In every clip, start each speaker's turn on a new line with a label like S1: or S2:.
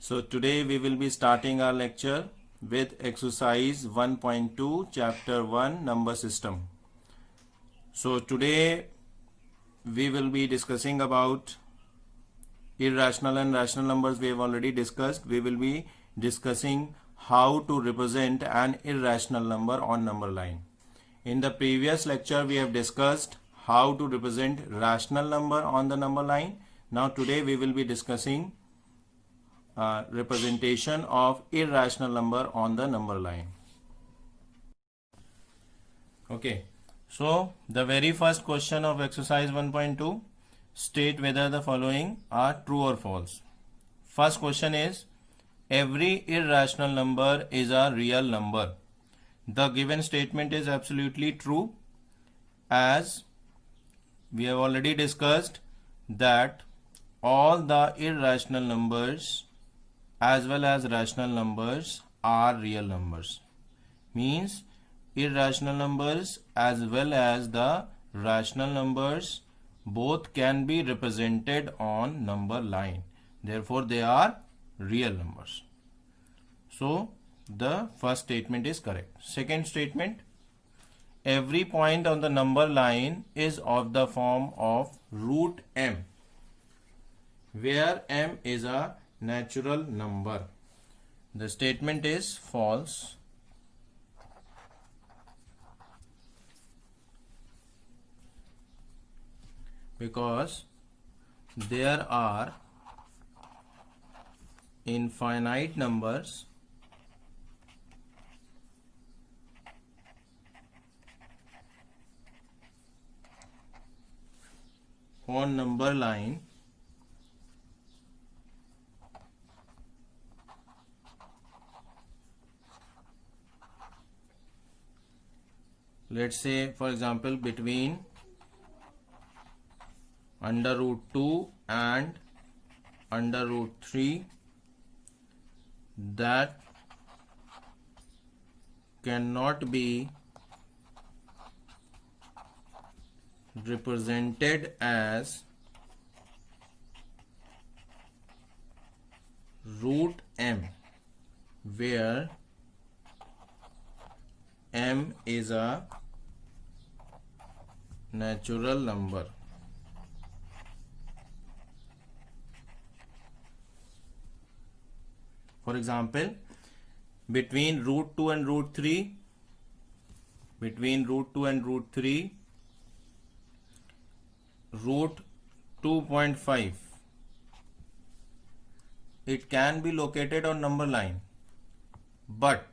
S1: So today we will be starting our lecture with exercise 1.2 chapter 1 number system. So today we will be discussing about irrational and rational numbers. We have already discussed. We will be discussing how to represent an irrational number on number line. In the previous lecture we have discussed how to represent rational number on the number line. Now today we will be discussing representation of irrational number on the number line. Okay, so the very first question of exercise 1.2, state whether the following are true or false. First question is, every irrational number is a real number. The given statement is absolutely true, as we have already discussed that all the irrational numbers as well as rational numbers are real numbers. Means irrational numbers as well as the rational numbers both can be represented on number line. Therefore, they are real numbers. So, the first statement is correct. Second statement, every point on the number line is of the form of root m, where m is a natural number. The statement is false. Because there are infinite numbers on number line let's say for example between under root 2 and under root 3 that cannot be represented as root m, where m is a natural number. For example, between root 2 and root 3, root 2.5, it can be located on number line, but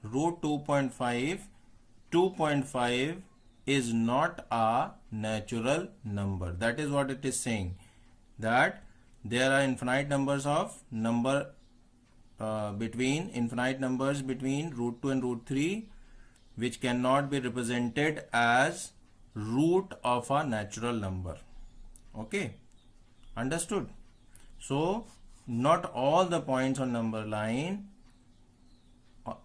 S1: root 2.5 is not a natural number. That is what it is saying, that there are infinite numbers of infinite numbers between root 2 and root 3 which cannot be represented as root of a natural number. Okay, understood? So not all the points on number line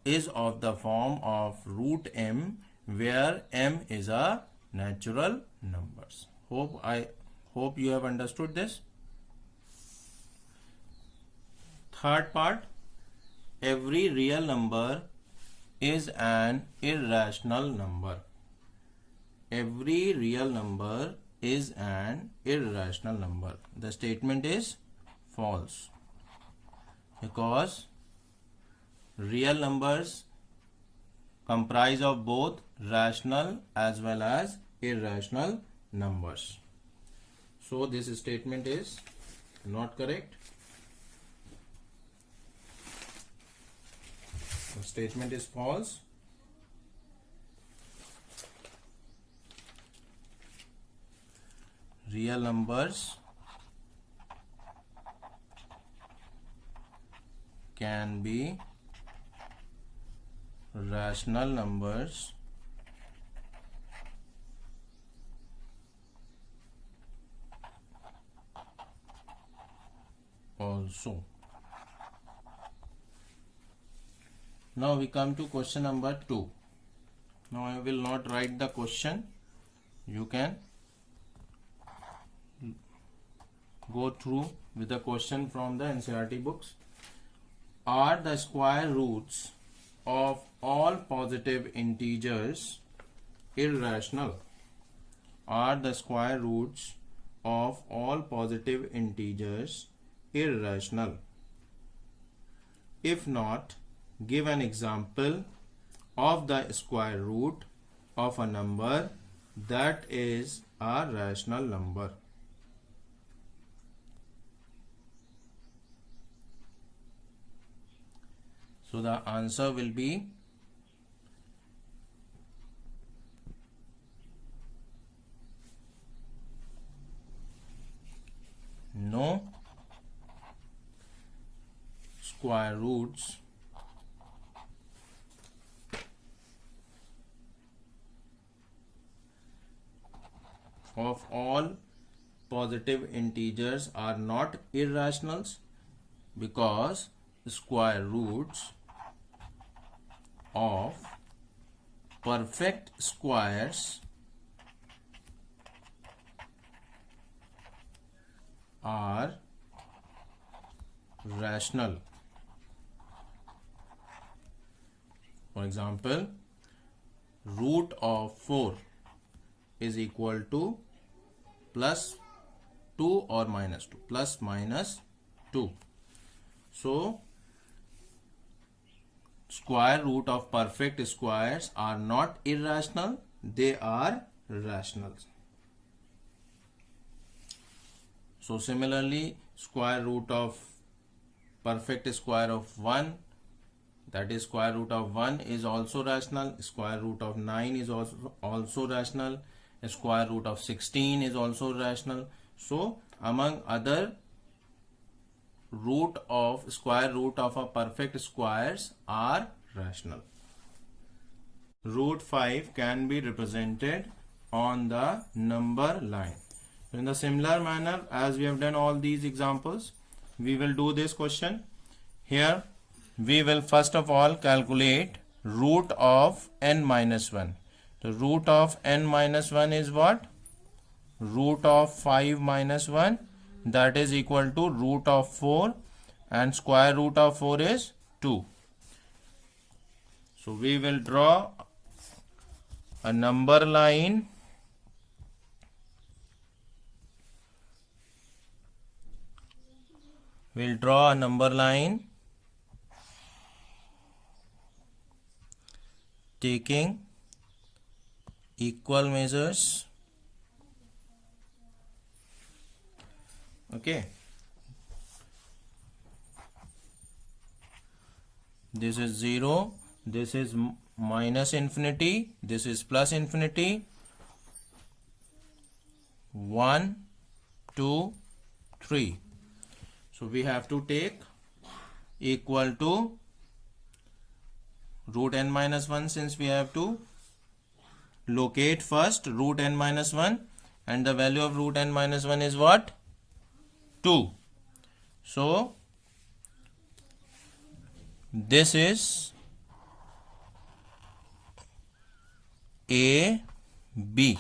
S1: is of the form of root m, where m is a natural numbers. Hope you have understood this. Third part, every real number is an irrational number. Every real number is an irrational number. The statement is false, because real numbers comprise of both rational as well as irrational numbers. So this statement is not correct. The statement is false. Real numbers can be rational numbers also. Now we come to question number 2. Now I will not write the question. You can go through with the question from the NCERT books. are the square roots of all positive integers irrational? Are the square roots of all positive integers irrational? If not, give an example of the square root of a number that is a rational number. So the answer will be no square roots of all positive integers are not irrationals, because square roots of perfect squares are rational. For example, root of 4 is equal to plus 2 or minus 2, plus minus 2. So square root of perfect squares are not irrational, they are rational. So similarly, square root of perfect square of 1, that is square root of 1, is also rational. Square root of 9 is also rational. Square root of 16 is also rational. So among other square root of a perfect squares are rational. Root 5 can be represented on the number line. So in the similar manner as we have done all these examples, we will do this question. Here we will first of all calculate root of n minus 1. The root of n minus 1 is what? Root of 5 minus 1, that is equal to root of 4, and square root of 4 is 2. So we will draw a number line taking equal measures. Okay, this is 0, this is minus infinity, this is plus infinity, 1, 2, 3. So we have to take equal to root n minus 1, since we have to locate first root n minus 1, and the value of root n minus 1 is what? 2. So this is A, B.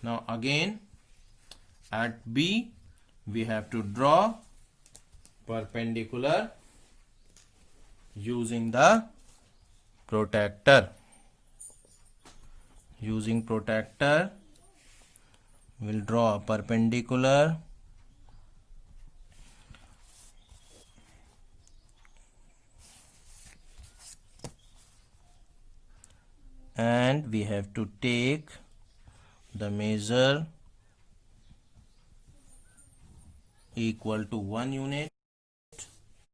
S1: Now again at B we have to draw perpendicular using the protractor. Using protractor, we'll draw a perpendicular and we have to take the measure equal to 1 unit.